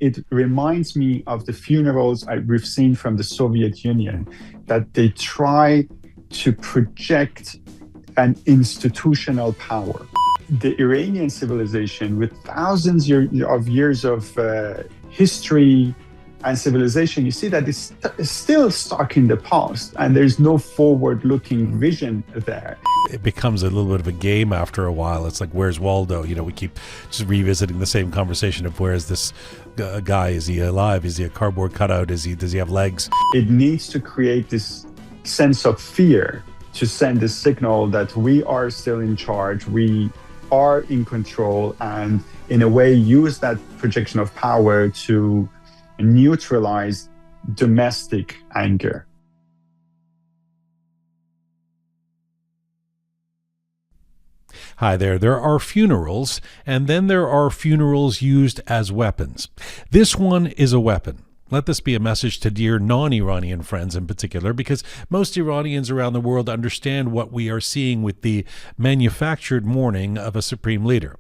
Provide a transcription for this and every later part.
it reminds me of the funerals we've seen from the Soviet Union, that they try to project an institutional power. The Iranian civilization, with thousands of years of history and civilization, you see that it's still stuck in the past, and there's no forward-looking vision there. It becomes a little bit of a game after a while. It's like, where's Waldo? You know, we keep just revisiting the same conversation of where's this guy? Is he alive? Is he a cardboard cutout? Does he have legs? It needs to create this sense of fear to send a signal that we are still in charge, we are in control, and in a way use that projection of power to neutralize domestic anger. Hi there. There are funerals, and then there are funerals used as weapons. This one is a weapon. Let this be a message to dear non-Iranian friends in particular, because most Iranians around the world understand what we are seeing with the manufactured mourning of a supreme leader.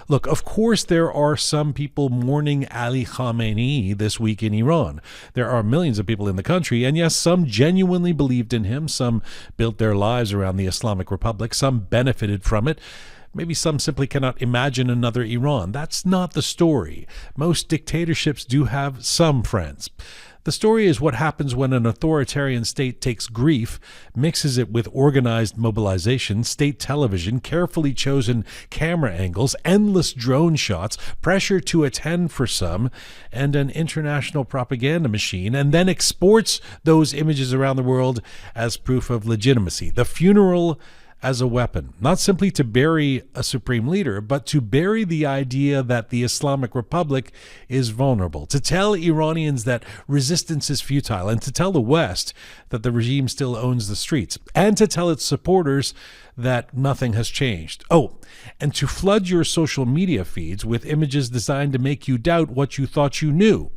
Look, of course there are some people mourning Ali Khamenei this week in Iran. There are millions of people in the country, and yes, some genuinely believed in him, some built their lives around the Islamic Republic, some benefited from it. Maybe some simply cannot imagine another Iran. That's not the story. Most dictatorships do have some friends. The story is what happens when an authoritarian state takes grief, mixes it with organized mobilization, state television, carefully chosen camera angles, endless drone shots, pressure to attend for some, and an international propaganda machine, and then exports those images around the world as proof of legitimacy. The funeral as a weapon, not simply to bury a supreme leader, but to bury the idea that the Islamic Republic is vulnerable, to tell Iranians that resistance is futile, and to tell the West that the regime still owns the streets, and to tell its supporters that nothing has changed. Oh, and to flood your social media feeds with images designed to make you doubt what you thought you knew.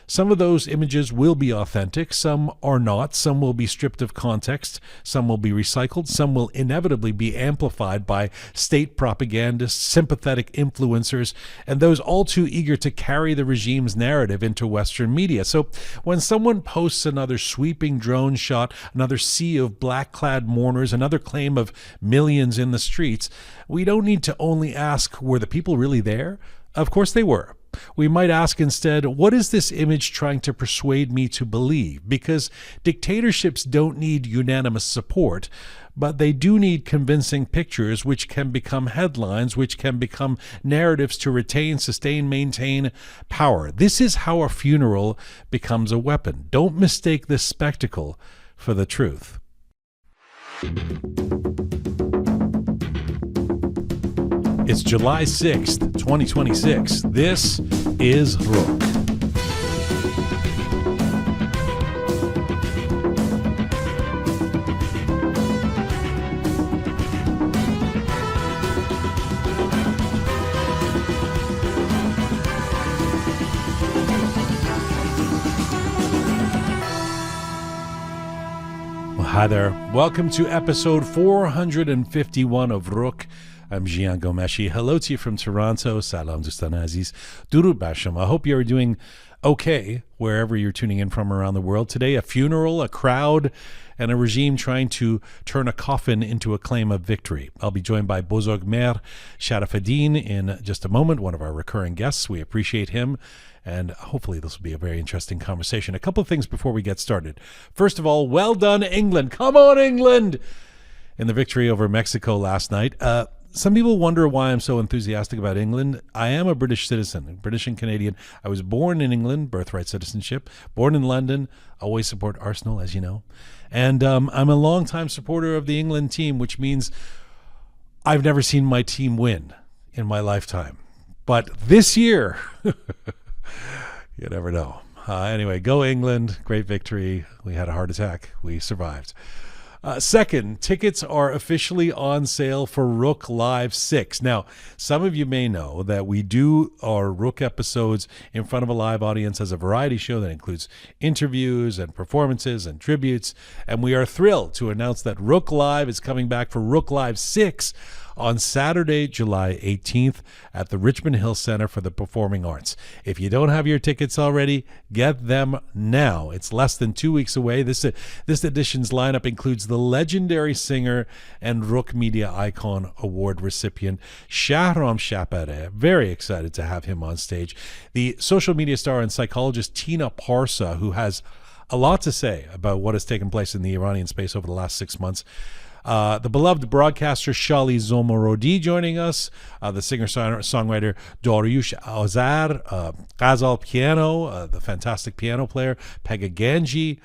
Some of those images will be authentic, some are not, some will be stripped of context, some will be recycled, some will inevitably be amplified by state propagandists, sympathetic influencers, and those all too eager to carry the regime's narrative into Western media. So when someone posts another sweeping drone shot, another sea of black-clad mourners, another claim of millions in the streets, we don't need to only ask, were the people really there? Of course they were. We might ask instead, what is this image trying to persuade me to believe? Because dictatorships don't need unanimous support, but they do need convincing pictures which can become headlines, which can become narratives to retain, sustain, maintain power. This is how a funeral becomes a weapon. Don't mistake this spectacle for the truth. It's July 6th, 2026. This is Roqe. Well, hi there. Welcome to episode 451 of Roqe. I'm Jian Ghomeshi. Hello to you from Toronto. Salam Dostan Aziz. Durud bar shoma. I hope you are doing okay wherever you're tuning in from around the world. Today, a funeral, a crowd, and a regime trying to turn a coffin into a claim of victory. I'll be joined by Bozorgmehr Sharafedin in just a moment, one of our recurring guests. We appreciate him, and hopefully this will be a very interesting conversation. A couple of things before we get started. First of all, well done, England. Come on, England! In the victory over Mexico last night. Some people wonder why I'm so enthusiastic about England. I am a British citizen, British and Canadian. I was born in England, birthright citizenship, born in London, always support Arsenal, as you know. And I'm a longtime supporter of the England team, which means I've never seen my team win in my lifetime. But this year, you never know. Anyway, go England, great victory. We had a heart attack. We survived. Second, tickets are officially on sale for Roqe Live 6. Now, some of you may know that we do our Roqe episodes in front of a live audience as a variety show that includes interviews and performances and tributes, and we are thrilled to announce that Roqe Live is coming back for Roqe Live 6 on Saturday, July 18th at the Richmond Hill Center for the Performing Arts. If you don't have your tickets already, get them now. It's less than 2 weeks away. This edition's lineup includes the legendary singer and Roqe Media Icon Award recipient Shahram Shapare. Very excited to have him on stage. The social media star and psychologist Tina Parsa, who has a lot to say about what has taken place in the Iranian space over the last 6 months. The beloved broadcaster Shali Zomorodi joining us, the singer-songwriter Dariush Azar, Ghazal Piano, the fantastic piano player Pega Ganji.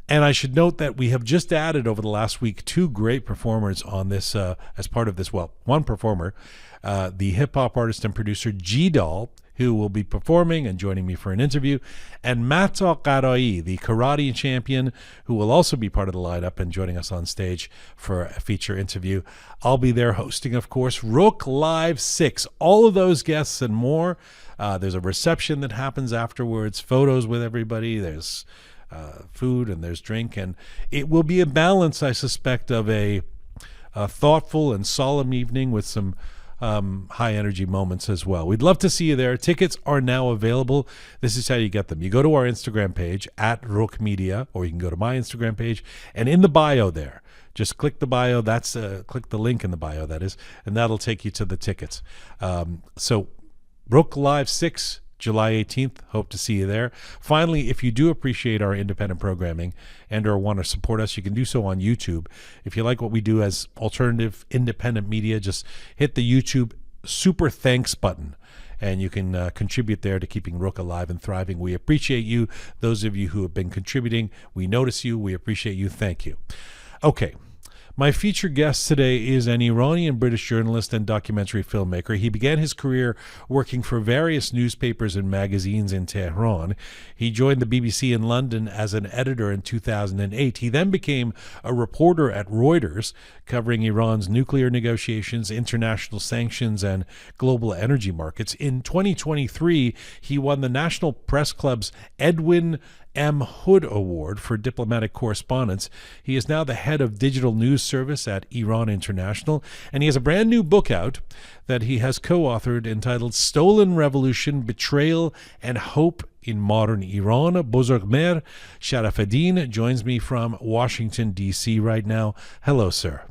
And I should note that we have just added over the last week 2 great performers on this as part of this. Well, one performer, the hip-hop artist and producer G-Doll, who will be performing and joining me for an interview, and Mata Qarai, the karate champion, who will also be part of the lineup and joining us on stage for a feature interview. I'll be there hosting, of course, Roqe Live 6. All of those guests and more. There's a reception that happens afterwards, photos with everybody. There's food and there's drink, and it will be a balance, I suspect, of a thoughtful and solemn evening with some high energy moments as well. We'd love to see you there. Tickets are now available. This is how you get them. You go to our Instagram page at Roqe Media, or you can go to my Instagram page, and in the bio there, just click the bio. That's click the link in the bio, that is, and that'll take you to the tickets. So Roqe Live 6, July 18th. Hope to see you there. Finally, if you do appreciate our independent programming and or want to support us, you can do so on YouTube. If you like what we do as alternative independent media, just hit the YouTube super thanks button and you can contribute there to keeping Roqe alive and thriving. We appreciate you. Those of you who have been contributing, we notice you. We appreciate you. Thank you. Okay. My featured guest today is an Iranian-British journalist and documentary filmmaker. He began his career working for various newspapers and magazines in Tehran. He joined the BBC in London as an editor in 2008. He then became a reporter at Reuters, covering Iran's nuclear negotiations, international sanctions, and global energy markets. In 2023, he won the National Press Club's Edwin M. Hood Award for Diplomatic Correspondence. He is now the head of digital news service at Iran International, and he has a brand new book out that he has co-authored entitled Stolen Revolution, Betrayal, and Hope in Modern Iran. Bozorgmehr Sharafedin joins me from Washington, D.C. right now. Hello, sir.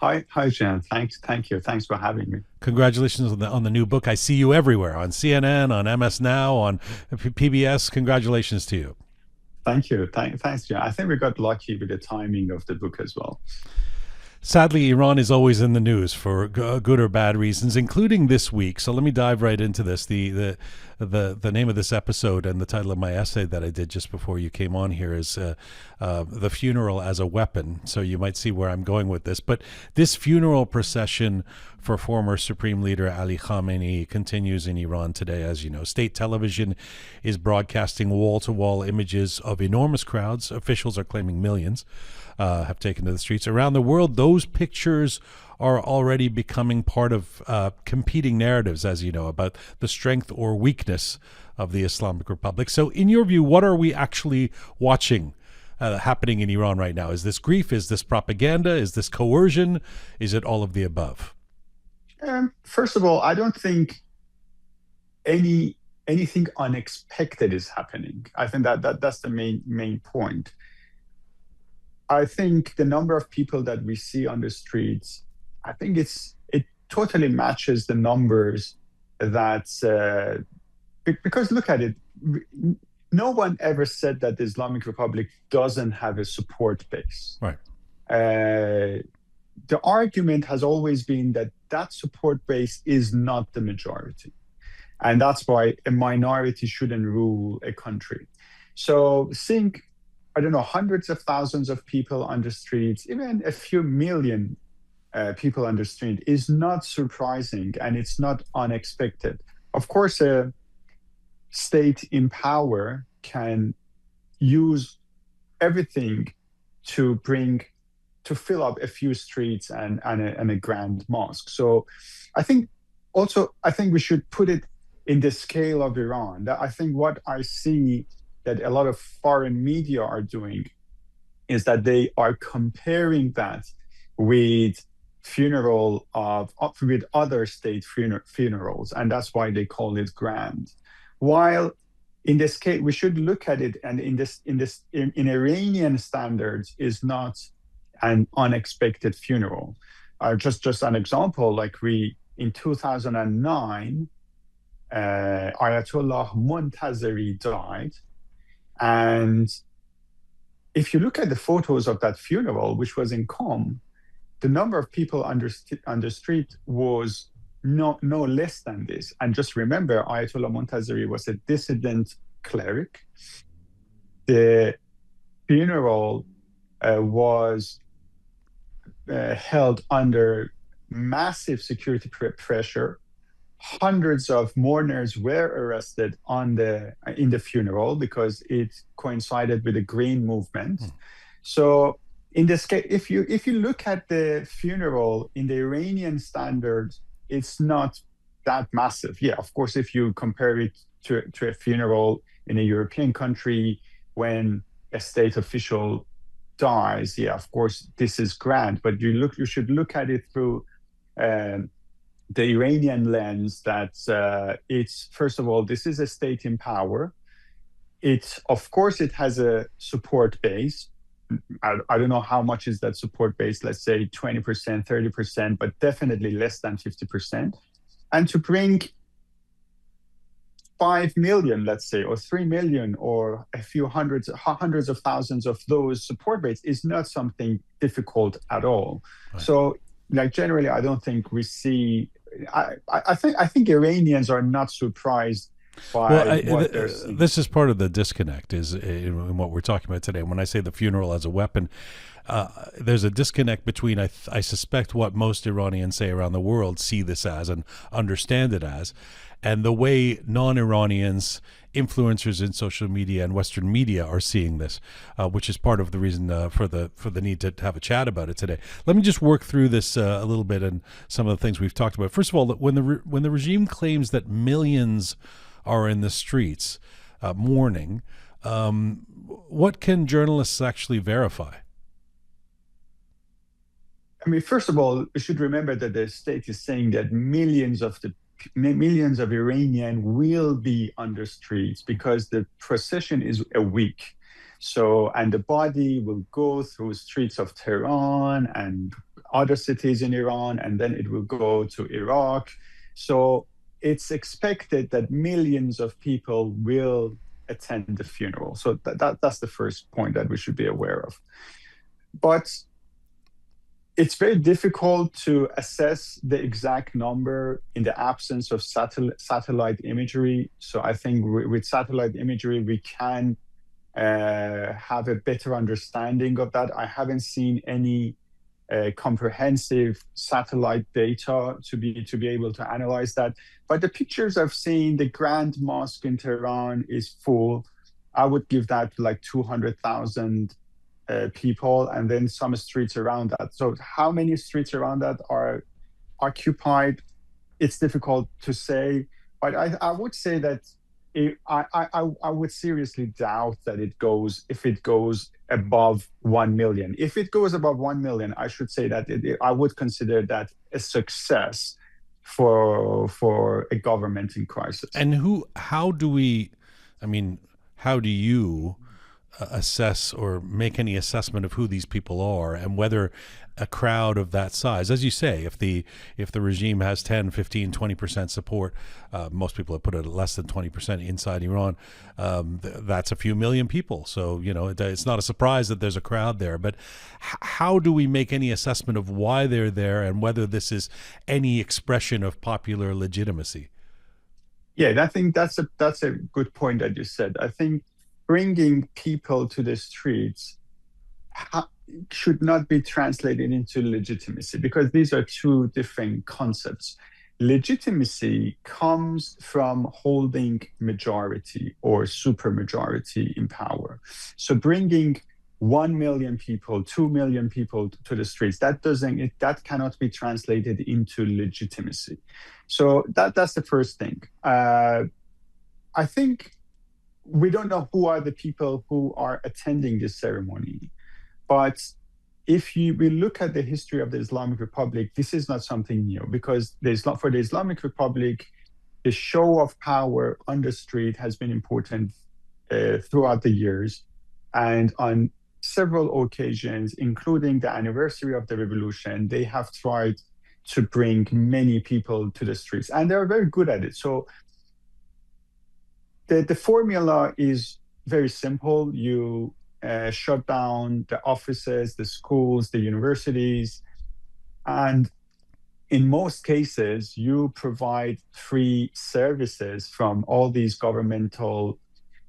Hi, Jian. Thank you. Thanks for having me. Congratulations on the new book. I see you everywhere, on CNN, on MS Now, on PBS. Congratulations to you. Thank you. Thanks, Jian. I think we got lucky with the timing of the book as well. Sadly, Iran is always in the news for good or bad reasons, including this week. So let me dive right into this. The name of this episode and the title of my essay that I did just before you came on here is The Funeral as a Weapon. So you might see where I'm going with this. But this funeral procession for former Supreme Leader Ali Khamenei continues in Iran today, as you know. State television is broadcasting wall-to-wall images of enormous crowds. Officials are claiming millions have taken to the streets. Around the world, those pictures are already becoming part of competing narratives, as you know, about the strength or weakness of the Islamic Republic. So in your view, what are we actually watching happening in Iran right now? Is this grief? Is this propaganda? Is this coercion? Is it all of the above? First of all, I don't think anything unexpected is happening. I think that's the main point. I think the number of people that we see on the streets, I think it totally matches the numbers that, because look at it, no one ever said that the Islamic Republic doesn't have a support base. Right. The argument has always been that support base is not the majority. And that's why a minority shouldn't rule a country. So think, I don't know, hundreds of thousands of people on the streets, even a few million people on the street is not surprising, and it's not unexpected. Of course, a state in power can use everything to fill up a few streets and a grand mosque. So I think we should put it in the scale of Iran. I think what I see that a lot of foreign media are doing is that they are comparing that with funeral with other state funerals, and that's why they call it grand. While in this case, we should look at it, and in Iranian standards, is not an unexpected funeral. Just an example, like we in 2009, Ayatollah Montazeri died, and if you look at the photos of that funeral, which was in Qom, the number of people on the street was no less than this. And just remember, Ayatollah Montazeri was a dissident cleric. The funeral was held under massive security pressure. Hundreds of mourners were arrested in the funeral because it coincided with the Green movement. So in this case, if you look at the funeral in the Iranian standards, it's not that massive. Yeah, of course, if you compare it to a funeral in a European country when a state official dies, yeah, of course, this is grand. But you should look at it through the Iranian lens, that it's, first of all, this is a state in power. Of course, it has a support base. I don't know how much is that support base, let's say 20%, 30%, but definitely less than 50%. And to bring 5 million, let's say, or 3 million, or a few hundreds of thousands of those support base is not something difficult at all. Right. So, like, generally, I don't think we see. I think Iranians are not surprised by what they're seeing. This is part of the disconnect is in what we're talking about today. When I say the funeral as a weapon, there's a disconnect between I suspect what most Iranians, say, around the world see this as and understand it as, and the way non-Iranians, influencers in social media and Western media are seeing this, which is part of the reason for the need to have a chat about it today. Let me just work through this a little bit and some of the things we've talked about. First of all, when the regime claims that millions are in the streets mourning, what can journalists actually verify? I mean, first of all, we should remember that the state is saying that millions of Iranians will be on the streets because the procession is a week. So, and the body will go through streets of Tehran and other cities in Iran, and then it will go to Iraq. So it's expected that millions of people will attend the funeral. So that's the first point that we should be aware of. But it's very difficult to assess the exact number in the absence of satellite imagery. So I think with satellite imagery, we can have a better understanding of that. I haven't seen any comprehensive satellite data to be able to analyze that. But the pictures I've seen, the Grand Mosque in Tehran is full. I would give that like 200,000 people, and then some streets around that. So how many streets around that are occupied? It's difficult to say, but I would say that I would seriously doubt that if it goes above 1 million. If it goes above 1 million, I should say that I would consider that a success for a government in crisis. And how do you assess or make any assessment of who these people are and whether a crowd of that size, as you say, if the regime has 10, 15, 20% support, most people have put it at less than 20% inside Iran, that's a few million people. So, it's not a surprise that there's a crowd there. But how do we make any assessment of why they're there and whether this is any expression of popular legitimacy? Yeah, I think that's a good point that you said. I think bringing people to the streets should not be translated into legitimacy, because these are two different concepts. Legitimacy comes from holding majority or supermajority in power. So bringing 1 million people, 2 million people to the streets, that cannot be translated into legitimacy. So that's the first thing. I think we don't know who are the people who are attending this ceremony, but we look at the history of the Islamic Republic, this is not something new, because for the Islamic Republic, the show of power on the street has been important throughout the years. And on several occasions, including the anniversary of the revolution, they have tried to bring many people to the streets, and they're very good at it. So the formula is very simple. You shut down the offices, the schools, the universities, and in most cases, you provide free services from all these governmental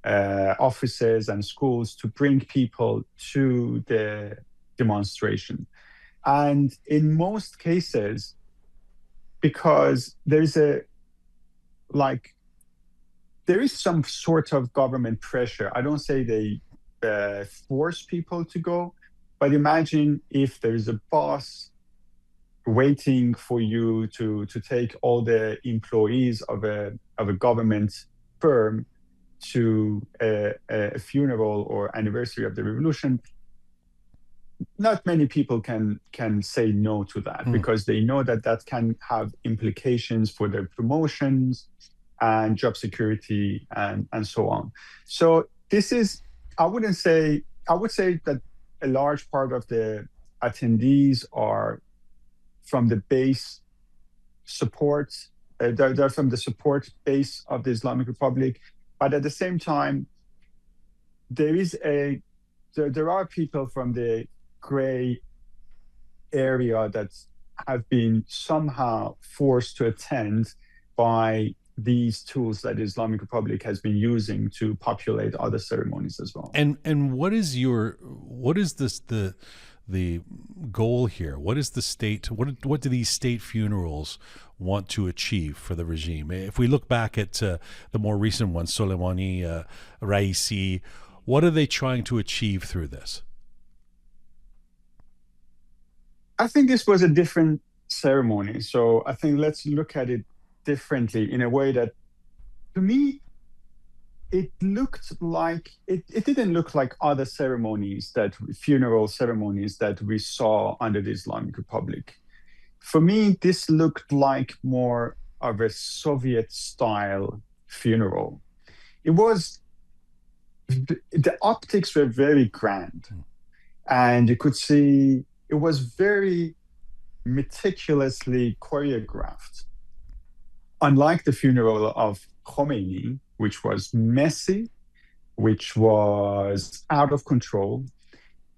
offices and schools to bring people to the demonstration. And in most cases, because there is some sort of government pressure. I don't say they force people to go, but imagine if there's a boss waiting for you to take all the employees of a government firm to a funeral or anniversary of the revolution. Not many people can say no to that, because they know that can have implications for their promotions and job security and so on. So this is, I would say that a large part of the attendees are from the base support, they're from the support base of the Islamic Republic. But at the same time, there are people from the gray area that have been somehow forced to attend by these tools that the Islamic Republic has been using to populate other ceremonies as well. And what is the goal here? What is the state? What do these state funerals want to achieve for the regime? If we look back at the more recent ones, Soleimani, Raisi, what are they trying to achieve through this? I think this was a different ceremony. So I think let's look at it differently in a way that, to me, it didn't look like other funeral ceremonies that we saw under the Islamic Republic. For me, this looked like more of a Soviet-style funeral. The optics were very grand, and you could see it was very meticulously choreographed. Unlike the funeral of Khomeini, which was messy, which was out of control,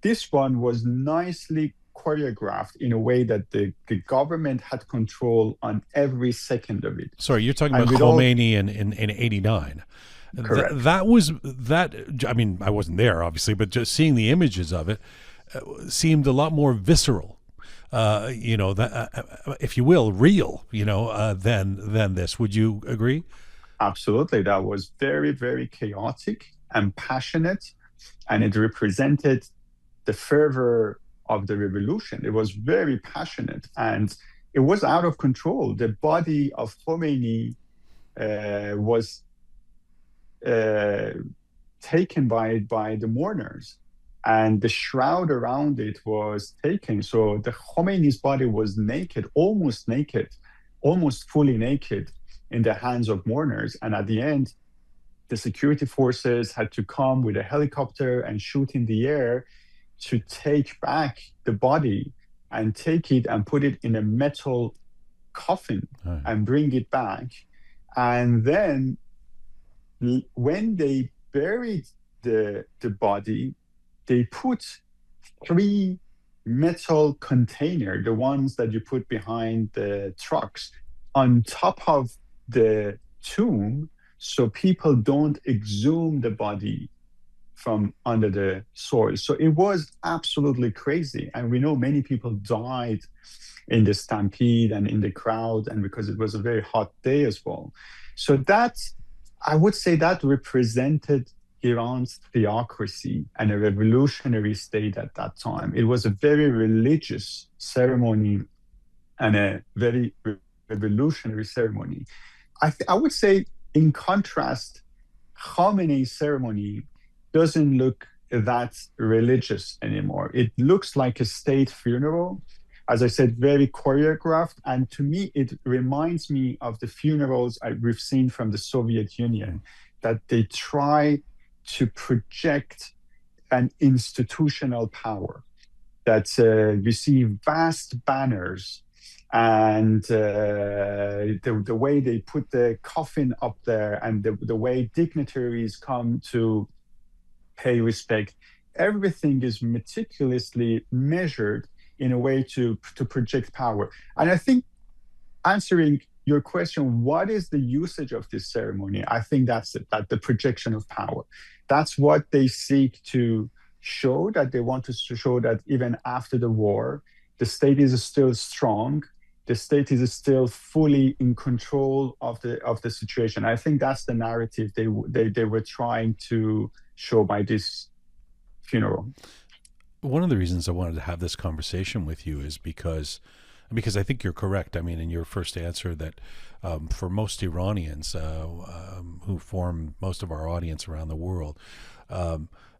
this one was nicely choreographed in a way that the government had control on every second of it. Sorry, you're talking about Khomeini in 89. Correct. I mean, I wasn't there, obviously, but just seeing the images of it seemed a lot more visceral. If you will, real, than this. Would you agree? Absolutely. That was very, very chaotic and passionate, and it represented the fervor of the revolution. It was very passionate, and it was out of control. The body of Khomeini was taken by the mourners, and the shroud around it was taken. So the Khomeini's body was naked, almost fully naked in the hands of mourners. And at the end, the security forces had to come with a helicopter and shoot in the air to take back the body and take it and put it in a metal coffin and bring it back. And then when they buried the body, they put 3 metal containers, the ones that you put behind the trucks, on top of the tomb, so people don't exhume the body from under the soil. So it was absolutely crazy. And we know many people died in the stampede and in the crowd, and because it was a very hot day as well. So I would say that represented Iran's theocracy and a revolutionary state at that time. It was a very religious ceremony and a very revolutionary ceremony. I would say, in contrast, Khamenei's ceremony doesn't look that religious anymore. It looks like a state funeral, as I said, very choreographed. And to me, it reminds me of the funerals we've seen from the Soviet Union, that they try to project an institutional power, that you see vast banners, and the way they put the coffin up there, and the way dignitaries come to pay respect, everything is meticulously measured in a way to project power. And I think, answering your question, what is the usage of this ceremony? I think that's it, that the projection of power. That's what they seek to show, that they want us to show that even after the war, the state is still strong. The state is still fully in control of the situation. I think that's the narrative they were trying to show by this funeral. One of the reasons I wanted to have this conversation with you is because I think you're correct. I mean, in your first answer, that for most Iranians who form most of our audience around the world,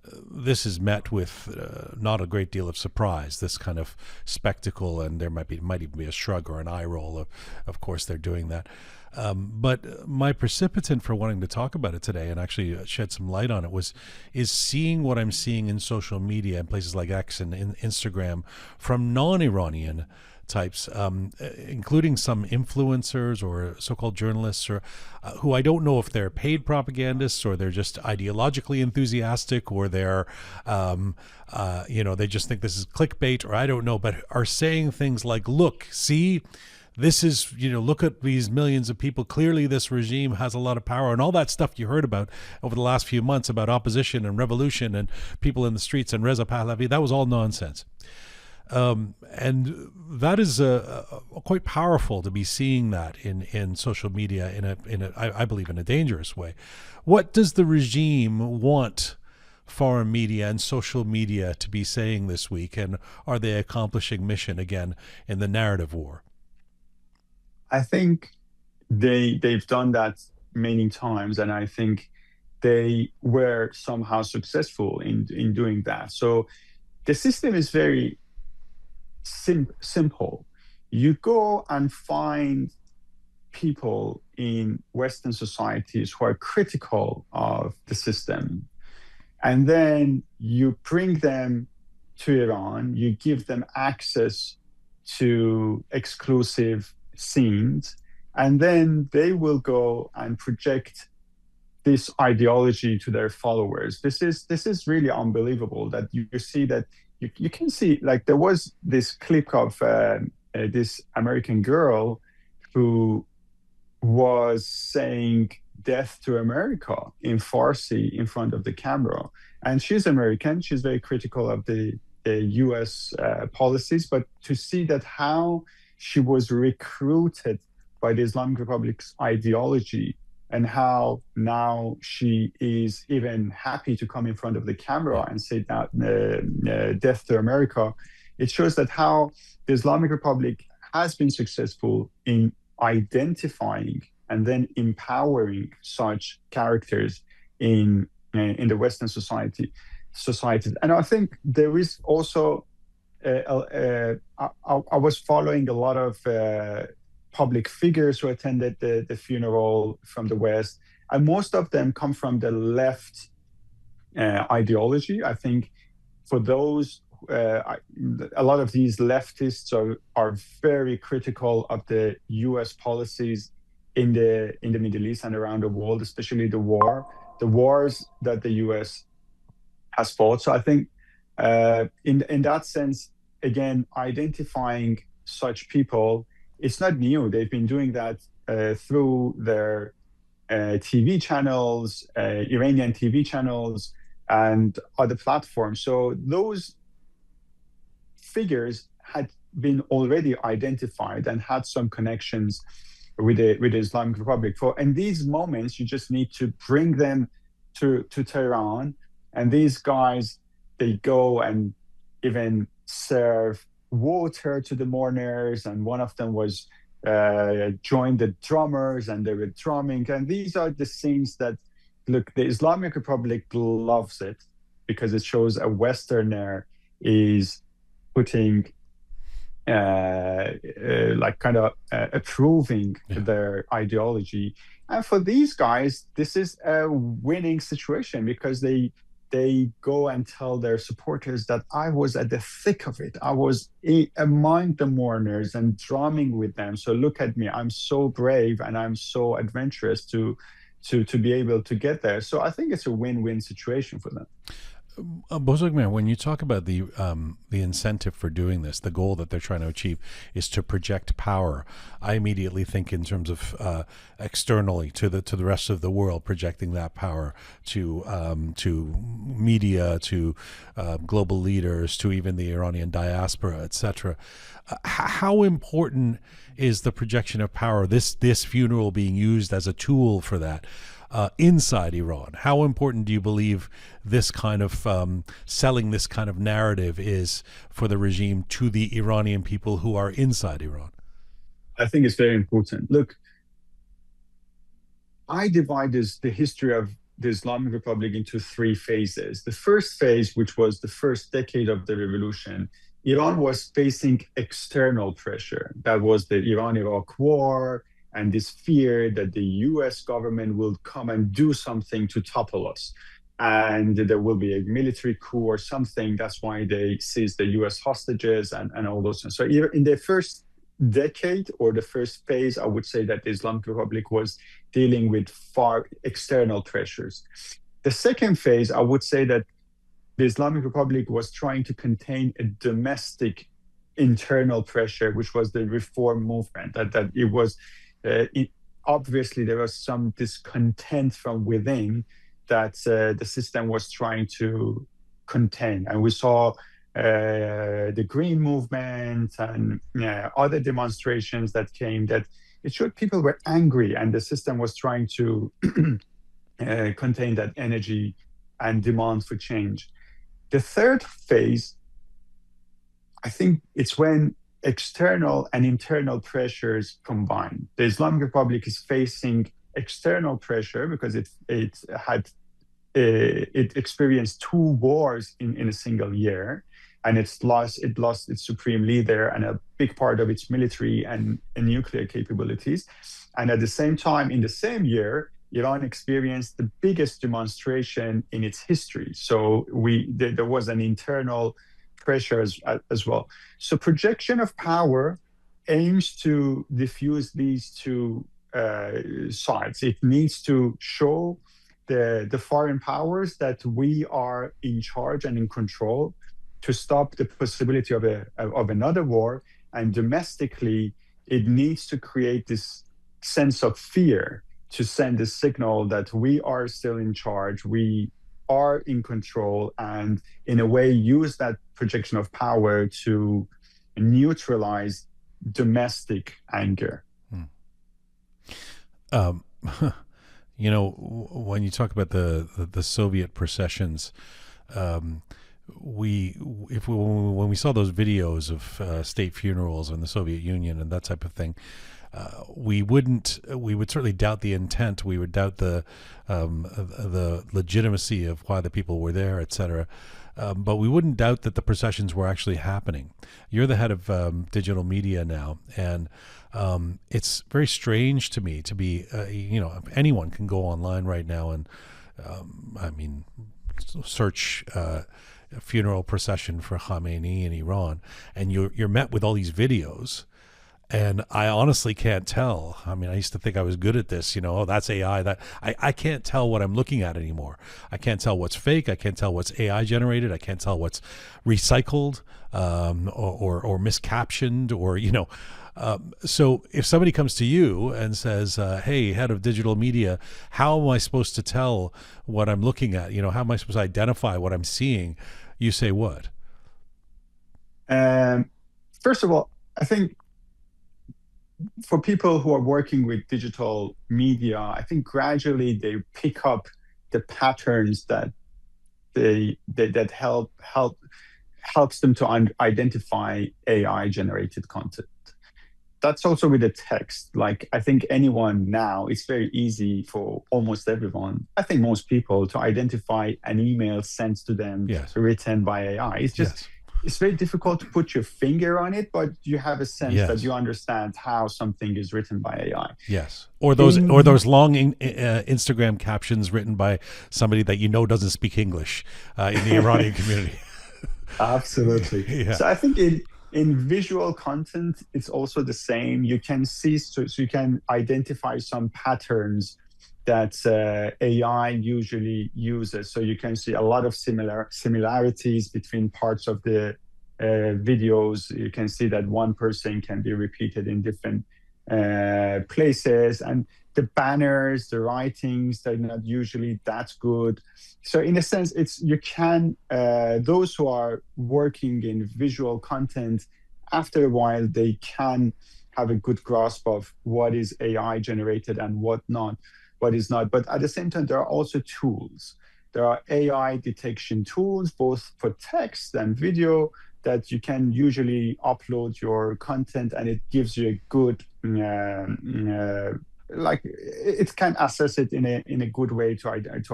this is met with not a great deal of surprise, this kind of spectacle, and there might even be a shrug or an eye roll. Of course, they're doing that. But my precipitant for wanting to talk about it today and actually shed some light on it is seeing what I'm seeing in social media in places like X and Instagram from non-Iranian types, including some influencers or so-called journalists, or who I don't know if they're paid propagandists or they're just ideologically enthusiastic, or they're, they just think this is clickbait, or I don't know, but are saying things like, "Look, see, this is, look at these millions of people. Clearly, this regime has a lot of power," and all that stuff you heard about over the last few months about opposition and revolution and people in the streets and Reza Pahlavi. That was all nonsense. And that is quite powerful to be seeing that in social media I believe in a dangerous way. What does the regime want foreign media and social media to be saying this week, and are they accomplishing mission again in the narrative war? I think they've done that many times, and I think they were somehow successful in doing that. So the system is very simple. You go and find people in Western societies who are critical of the system, and then you bring them to Iran, you give them access to exclusive scenes, and then they will go and project this ideology to their followers. This is really unbelievable, that you see that you can see, like, there was this clip of this American girl who was saying "death to America" in Farsi in front of the camera. And she's American, she's very critical of the US policies, but to see that how she was recruited by the Islamic Republic's ideology, and how now she is even happy to come in front of the camera and say that "death to America," it shows that how the Islamic Republic has been successful in identifying and then empowering such characters in the Western society. And I think there is also, I was following a lot of public figures who attended the funeral from the West, and most of them come from the left ideology. I think for those, a lot of these leftists are very critical of the US policies in the Middle East and around the world, especially the wars that the US has fought. So I think in that sense, again, identifying such people, it's not new. They've been doing that through their TV channels, Iranian TV channels, and other platforms. So those figures had been already identified and had some connections with the Islamic Republic. In these moments, you just need to bring them to Tehran, and these guys, they go and even serve water to the mourners, and one of them was joined the drummers, and they were drumming. And these are the scenes that, look, the Islamic Republic loves it, because it shows a Westerner is putting like kind of approving their ideology. And for these guys, this is a winning situation because they go and tell their supporters that I was at the thick of it. I was among the mourners and drumming with them. So look at me. I'm so brave and I'm so adventurous to be able to get there. So I think it's a win-win situation for them. Bozorgmehr, when you talk about the incentive for doing this, the goal that they're trying to achieve is to project power. I immediately think in terms of externally to the rest of the world, projecting that power to media, to global leaders, to even the Iranian diaspora, etc. How important is the projection of power? This funeral being used as a tool for that. Inside Iran, how important do you believe this kind of selling this kind of narrative is for the regime to the Iranian people who are inside Iran? I think it's very important. Look, I divide the history of the Islamic Republic into three phases. The first phase, which was the first decade of the revolution, Iran was facing external pressure. That was the Iran-Iraq war, and this fear that the US government will come and do something to topple us. And there will be a military coup or something. That's why they seized the US hostages and all those things. So in the first decade or the first phase, I would say that the Islamic Republic was dealing with far external pressures. The second phase, I would say that the Islamic Republic was trying to contain a domestic internal pressure, which was the reform movement, that it was obviously there was some discontent from within that the system was trying to contain. And we saw the Green Movement and other demonstrations that came, that it showed people were angry and the system was trying to contain that energy and demand for change. The third phase, I think it's when external and internal pressures combine. The Islamic Republic is facing external pressure because it experienced two wars in a single year, and it lost its supreme leader and a big part of its military and nuclear capabilities. And at the same time, in the same year, Iran experienced the biggest demonstration in its history. So there was an internal pressure as well. So projection of power aims to diffuse these two sides. It needs to show the foreign powers that we are in charge and in control to stop the possibility of another war. And domestically, it needs to create this sense of fear to send a signal that we are still in charge, we are in control, and in a way use that projection of power to neutralize domestic anger. You know, when you talk about the Soviet processions, when we saw those videos of state funerals in the Soviet Union and that type of thing, we would certainly doubt the intent. We would doubt the legitimacy of why the people were there, etc. But we wouldn't doubt that the processions were actually happening. You're the head of digital media now, and it's very strange to me to be, anyone can go online right now and, search a funeral procession for Khamenei in Iran, and you're met with all these videos. And I honestly can't tell. I mean, I used to think I was good at this, oh, that's AI. That I can't tell what I'm looking at anymore. I can't tell what's fake. I can't tell what's AI generated. I can't tell what's recycled or miscaptioned or, So if somebody comes to you and says, hey, head of digital media, how am I supposed to tell what I'm looking at? How am I supposed to identify what I'm seeing? You say what? First of all, I think for people who are working with digital media, I think gradually they pick up the patterns that helps them to identify AI generated content. That's also with the text. Like, I think anyone now, it's very easy for almost everyone, I think most people, to identify an email sent to them Yes. written by AI. It's just, Yes. it's very difficult to put your finger on it, but you have a sense that Yes. you understand how something is written by AI. Yes. Or In those long Instagram captions written by somebody that you know doesn't speak English in the Iranian community. Absolutely. Yeah. So I think in visual content, it's also the same. You can see, so you can identify some patterns that AI usually uses. So you can see a lot of similarities between parts of the videos. You can see that one person can be repeated in different places, and the banners, the writings, they're not usually that good. So in a sense, it's, you can, those who are working in visual content, after a while they can have a good grasp of what is AI generated and what is not. But at the same time, there are also tools. There are AI detection tools, both for text and video, that you can usually upload your content, and it gives you a good, like, it can assess it in a good way to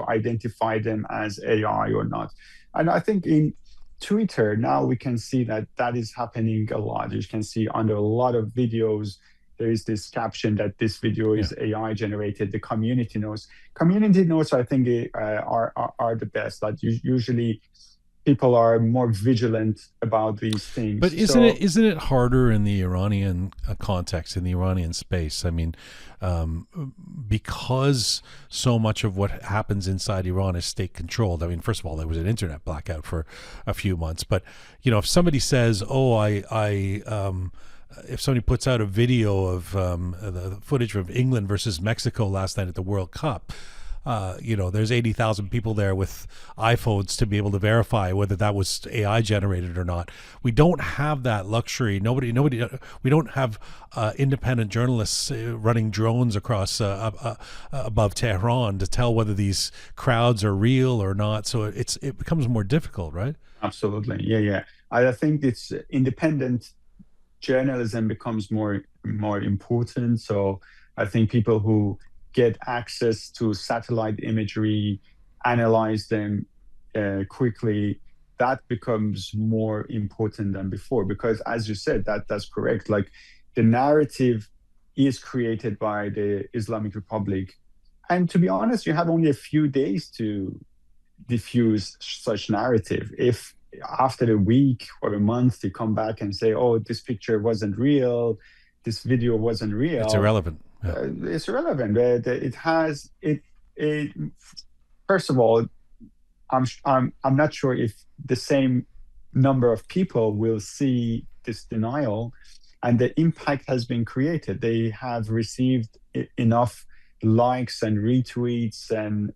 identify them as AI or not. And I think in Twitter now we can see that that is happening a lot. You can see under a lot of videos there is this caption that this video is AI generated. The community notes. Community notes, I think, are the best. Like, usually people are more vigilant about these things. But isn't it harder in the Iranian context, in the Iranian space? I mean, because so much of what happens inside Iran is state controlled. I mean, first of all, there was an internet blackout for a few months. But if somebody says, "Oh, if somebody puts out a video of the footage of England versus Mexico last night at the World Cup," there's 80,000 people there with iPhones to be able to verify whether that was AI generated or not. We don't have that luxury. We don't have independent journalists running drones across above Tehran to tell whether these crowds are real or not. So it becomes more difficult, right? Absolutely. Yeah. I think it's independent journalism becomes more important. So I think people who get access to satellite imagery, analyze them quickly, that becomes more important than before. Because as you said, that's correct. Like, the narrative is created by the Islamic Republic. And to be honest, you have only a few days to diffuse such narrative. If after a week or a month you come back and say, oh, this picture wasn't real, this video wasn't real, it's irrelevant. It's irrelevant. First of all, I'm not sure if the same number of people will see this denial, and the impact has been created. They have received enough likes and retweets and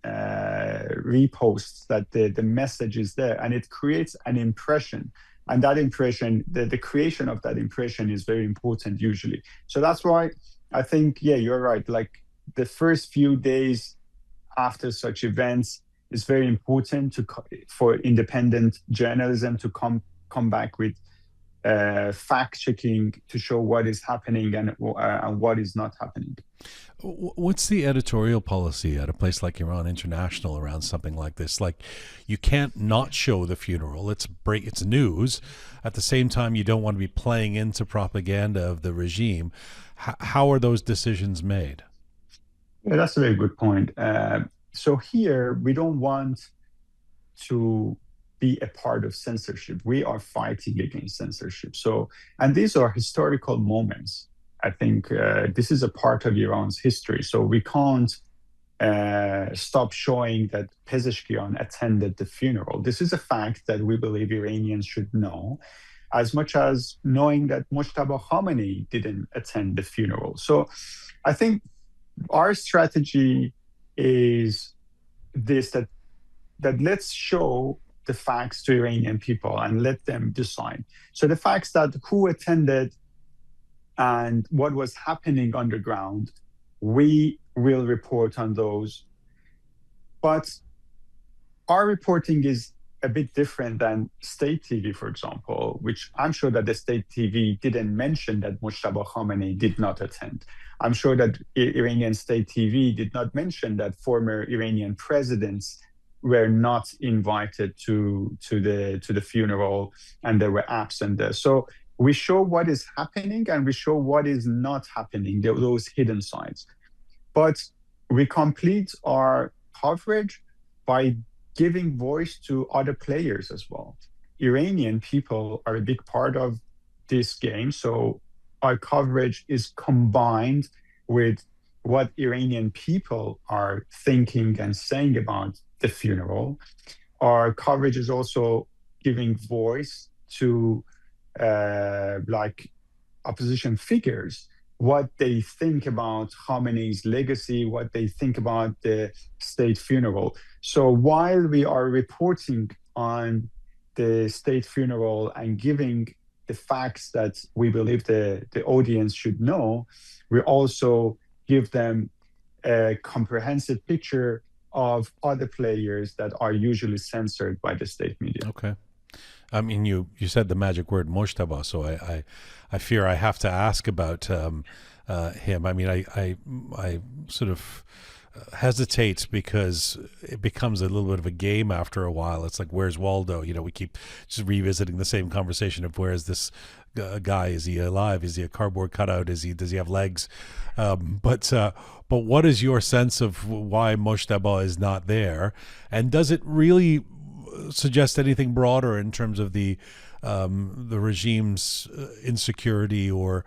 reposts that the message is there, and it creates an impression. And that impression, the creation of that impression is very important usually. So that's why I think, yeah, you're right. Like, the first few days after such events is very important for independent journalism to come back with fact checking to show what is happening and what is not happening. What's the editorial policy at a place like Iran International around something like this? Like, you can't not show the funeral. It's news. At the same time, you don't want to be playing into propaganda of the regime. How are those decisions made? Yeah, that's a very good point. So here, we don't want to be a part of censorship. We are fighting against censorship. So, and these are historical moments. I think this is a part of Iran's history. So we can't stop showing that Pezeshkian attended the funeral. This is a fact that we believe Iranians should know, as much as knowing that Mojtaba Khamenei didn't attend the funeral. So I think our strategy is this, that let's show the facts to Iranian people and let them decide. So the facts that who attended and what was happening underground, we will report on those. But our reporting is a bit different than state TV, for example, which I'm sure that the state TV didn't mention that Mojtaba Khamenei did not attend. I'm sure that Iranian state TV did not mention that former Iranian presidents were not invited to the funeral and they were absent there. So we show what is happening and we show what is not happening, those hidden sides. But we complete our coverage by giving voice to other players as well. Iranian people are a big part of this game, so our coverage is combined with what Iranian people are thinking and saying about the funeral. Our coverage is also giving voice to like opposition figures, what they think about Khamenei's legacy, what they think about the state funeral. So while we are reporting on the state funeral and giving the facts that we believe the audience should know, we also give them a comprehensive picture of other players that are usually censored by the state media. Okay. I mean, you said the magic word Mojtaba, so I fear I have to ask about him. I mean, I sort of hesitate because it becomes a little bit of a game after a while. It's like, where's Waldo? You know, we keep just revisiting the same conversation of where's this guy? Is he alive? Is he a cardboard cutout? Does he have legs? But what is your sense of why Mojtaba is not there? And does it really suggest anything broader in terms of the regime's insecurity or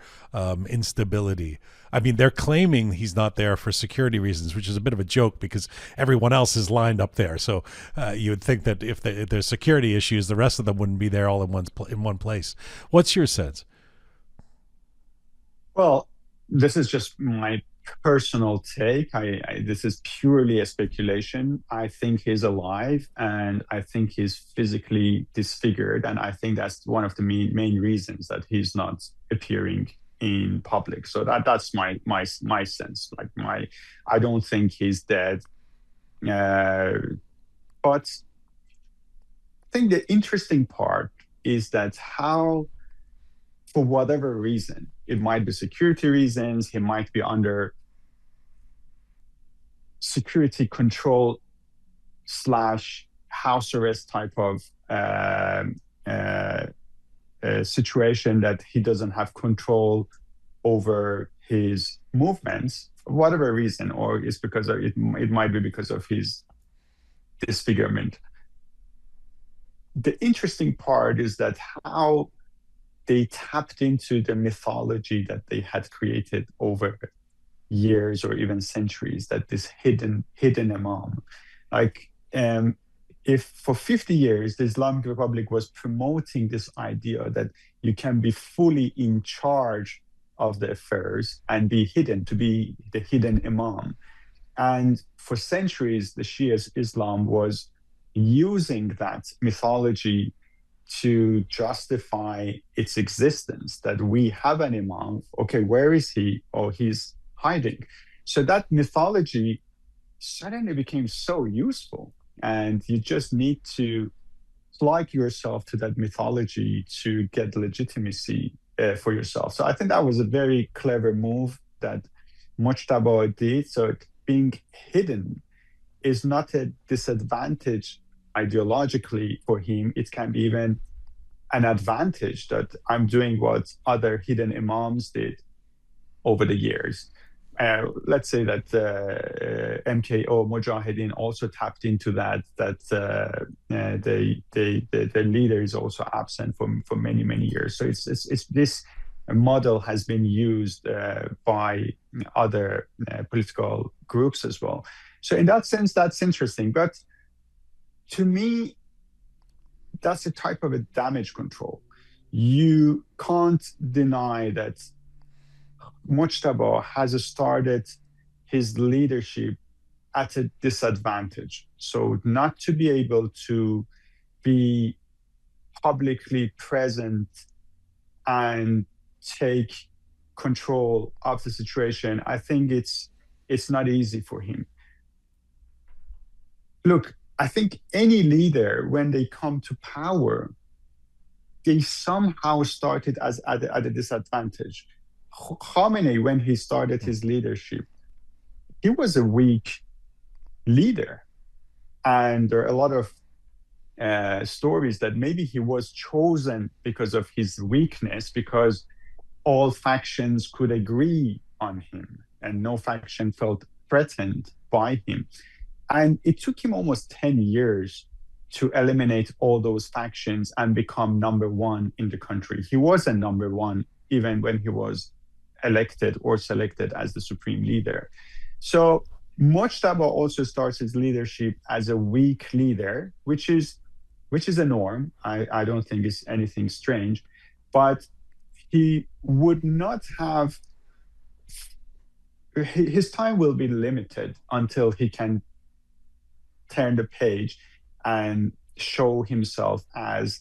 instability? I mean, they're claiming he's not there for security reasons, which is a bit of a joke because everyone else is lined up there. So you would think that if there's security issues, the rest of them wouldn't be there all in one place. What's your sense? Well, this is just my personal take. This is purely a speculation. I think he's alive and I think he's physically disfigured. And I think that's one of the main reasons that he's not appearing in public. So that's my sense. I don't think he's dead. But I think the interesting part is that how, for whatever reason, it might be security reasons, he might be under security control / house arrest type of situation that he doesn't have control over his movements, for whatever reason, or it's because of it might be because of his disfigurement. The interesting part is that how they tapped into the mythology that they had created over years or even centuries, that this hidden imam, if for 50 years the Islamic Republic was promoting this idea that you can be fully in charge of the affairs and be hidden, to be the hidden imam, and for centuries the Shia Islam was using that mythology to justify its existence, that we have an imam, okay, where is he? Oh, he's hiding. So that mythology suddenly became so useful, and you just need to plug yourself to that mythology to get legitimacy for yourself. So I think that was a very clever move that Mojtaba did. So being hidden is not a disadvantage ideologically for him. It can be even an advantage, that I'm doing what other hidden imams did over the years. Let's say that MKO Mujahideen also tapped into that the leader is also absent for many years. So it's this model has been used by other political groups as well. So in that sense, that's interesting. But to me, that's a type of a damage control. You can't deny that Mojtaba has started his leadership at a disadvantage. So not to be able to be publicly present and take control of the situation, I think it's not easy for him. Look, I think any leader, when they come to power, they somehow started as at a disadvantage. Khamenei, when he started his leadership, he was a weak leader. And there are a lot of stories that maybe he was chosen because of his weakness, because all factions could agree on him and no faction felt threatened by him. And it took him almost 10 years to eliminate all those factions and become number one in the country. He wasn't number one even when he was elected or selected as the supreme leader. So Mojtaba also starts his leadership as a weak leader, which is a norm. I don't think it's anything strange, but he would not have, his time will be limited until he can turn the page and show himself as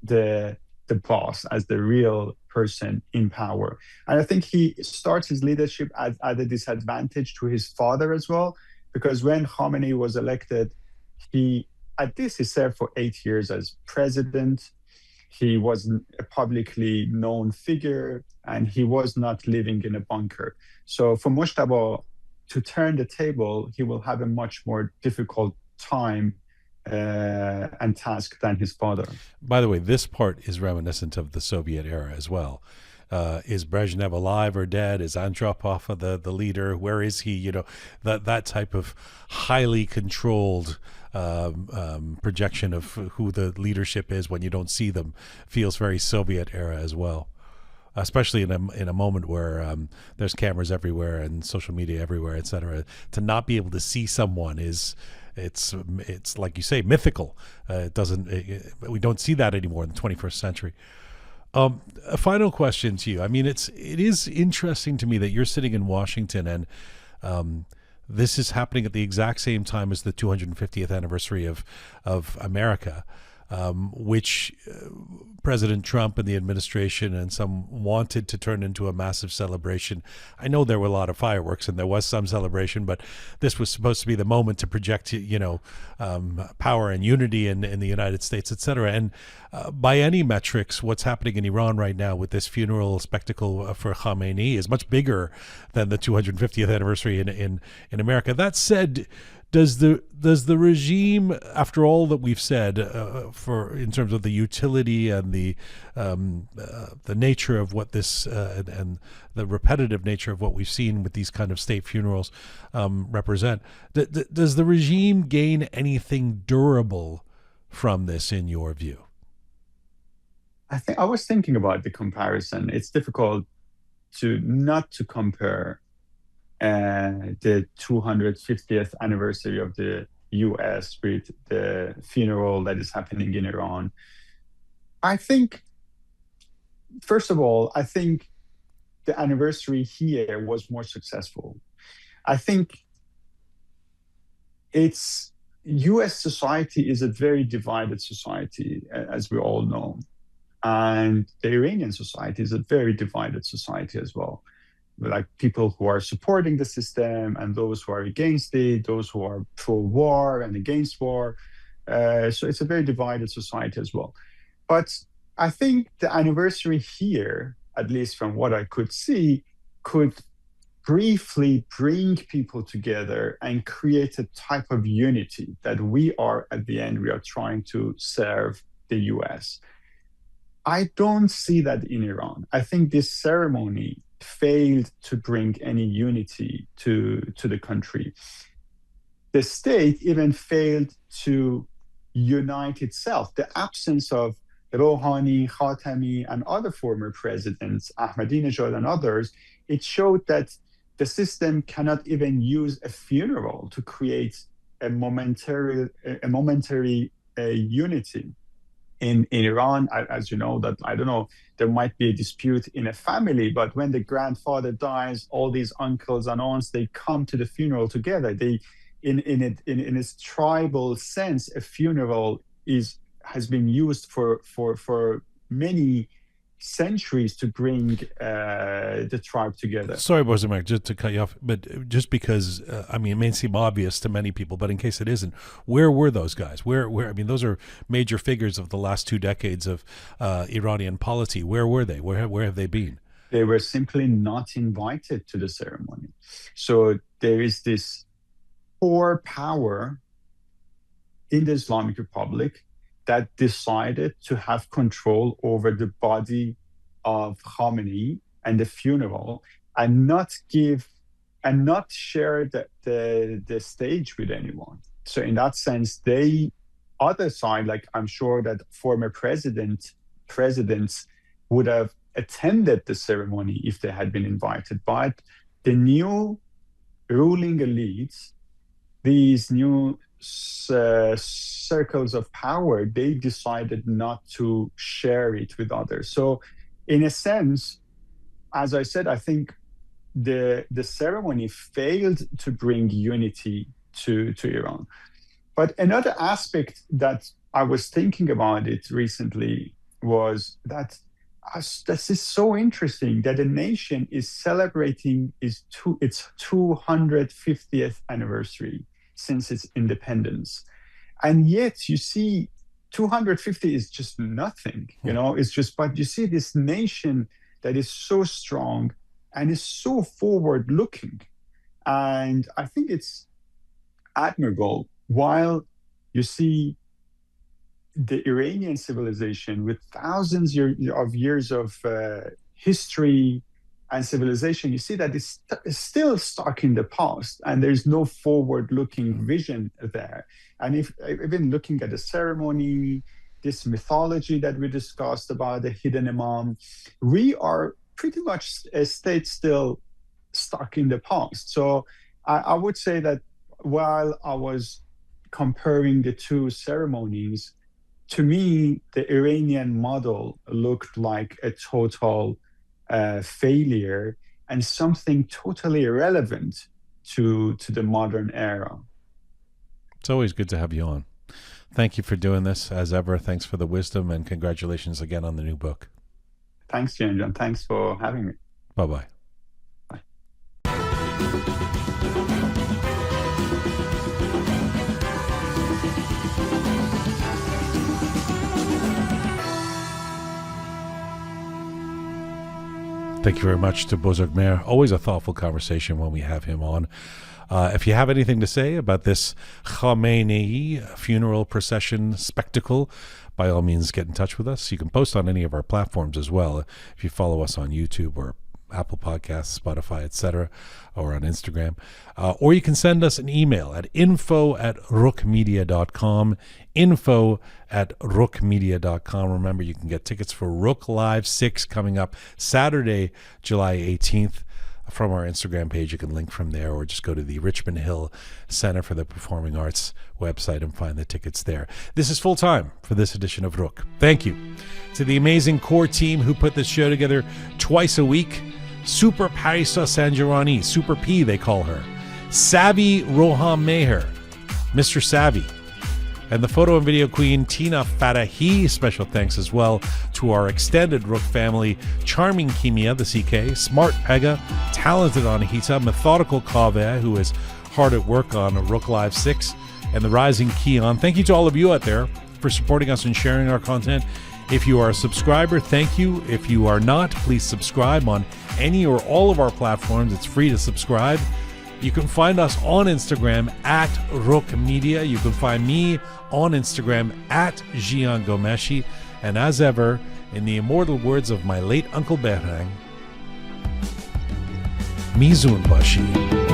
the boss, as the real person in power. And I think he starts his leadership at a disadvantage to his father as well, because when Khamenei was elected, he served for 8 years as president. He was a publicly known figure, and he was not living in a bunker. So for Mojtaba to turn the table, he will have a much more difficult time and task than his father. By the way, this part is reminiscent of the Soviet era as well. Is Brezhnev alive or dead? Is Andropov the leader? Where is he? You know, that type of highly controlled projection of who the leadership is when you don't see them feels very Soviet era as well. Especially in a moment where there's cameras everywhere and social media everywhere, etc. To not be able to see someone it's like you say, mythical. We don't see that anymore in the 21st century. A final question to you. I mean, it is interesting to me that you're sitting in Washington and this is happening at the exact same time as the 250th anniversary of America, which President Trump and the administration and some wanted to turn into a massive celebration. I know there were a lot of fireworks and there was some celebration, but this was supposed to be the moment to project, power and unity in the United States, et cetera. And by any metrics, what's happening in Iran right now with this funeral spectacle for Khamenei is much bigger than the 250th anniversary in America. That said, does the regime, after all that we've said, in terms of the utility and the nature of what this and the repetitive nature of what we've seen with these kind of state funerals represent, does the regime gain anything durable from this, in your view? I was thinking about the comparison. It's difficult not to compare the 250th anniversary of the US with the funeral that is happening in Iran. I think, first of all, the anniversary here was more successful. I think US society is a very divided society, as we all know. And the Iranian society is a very divided society as well. Like people who are supporting the system and those who are against it, those who are pro-war and against war. So it's a very divided society as well. But I think the anniversary here, at least from what I could see, could briefly bring people together and create a type of unity that we are trying to serve the US. I don't see that in Iran. I think this ceremony failed to bring any unity to the country. The state even failed to unite itself. The absence of Rouhani, Khatami, and other former presidents, Ahmadinejad and others, it showed that the system cannot even use a funeral to create a momentary unity. In Iran, as you know, that I don't know, there might be a dispute in a family, but when the grandfather dies, all these uncles and aunts, they come to the funeral together. They, in its tribal sense, a funeral has been used for many centuries to bring the tribe together. Sorry, Bozorgmehr, just to cut you off, but just because, it may seem obvious to many people, but in case it isn't, where were those guys? Where? Those are major figures of the last 2 decades of Iranian polity. Where were they? Where have they been? They were simply not invited to the ceremony. So there is this core power in the Islamic Republic that decided to have control over the body of Khamenei and the funeral, and not share the stage with anyone. So in that sense, other side, like I'm sure that former presidents would have attended the ceremony if they had been invited. But the new ruling elites, these new circles of power, they decided not to share it with others. So in a sense, as I said, I think the ceremony failed to bring unity to Iran. But another aspect that I was thinking about it recently was that this is so interesting that a nation is celebrating its 250th anniversary since its independence. And yet you see 250 is just nothing, it's just, but you see this nation that is so strong and is so forward looking. And I think it's admirable, while you see the Iranian civilization with thousands of years of history and civilization, you see that it's still stuck in the past, and there's no forward-looking vision there. And even looking at the ceremony, this mythology that we discussed about the hidden imam, we are pretty much a state still stuck in the past. So I would say that while I was comparing the two ceremonies, to me, the Iranian model looked like a total failure and something totally irrelevant to the modern era. It's always good to have you on. Thank you for doing this, as ever. Thanks for the wisdom, and congratulations again on the new book. Thanks, Jian. Thanks for having me. Bye-bye. Bye. Thank you very much to Bozorgmehr. Always a thoughtful conversation when we have him on. If you have anything to say about this Khamenei funeral procession spectacle, by all means get in touch with us. You can post on any of our platforms as well. If you follow us on YouTube or Apple Podcasts, Spotify, etc., or on Instagram. Or you can send us an email at info@roqemedia.com, info@roqemedia.com. Remember, you can get tickets for Roqe Live 6 coming up Saturday, July 18th. From our Instagram page, you can link from there, or just go to the Richmond Hill Center for the Performing Arts website and find the tickets there. This is full time for this edition of Roqe. Thank you to the amazing core team who put this show together twice a week. Super Parisa Sanjarani, Super P they call her, Savvy Roham Meher, Mr. Savvy, and the photo and video queen Tina Fatahi. Special thanks as well to our extended Roqe family: charming Kimia, the CK, smart Pega, talented Anahita, methodical Kaveh, who is hard at work on Roqe Live 6, and the rising Keon. Thank you to all of you out there for supporting us and sharing our content. If you are a subscriber, thank you. If you are not, please subscribe on any or all of our platforms. It's free to subscribe. You can find us on Instagram at Roqe Media. You can find me on Instagram at Jian Ghomeshi. And as ever, in the immortal words of my late Uncle Behrang, Mizun Bashi.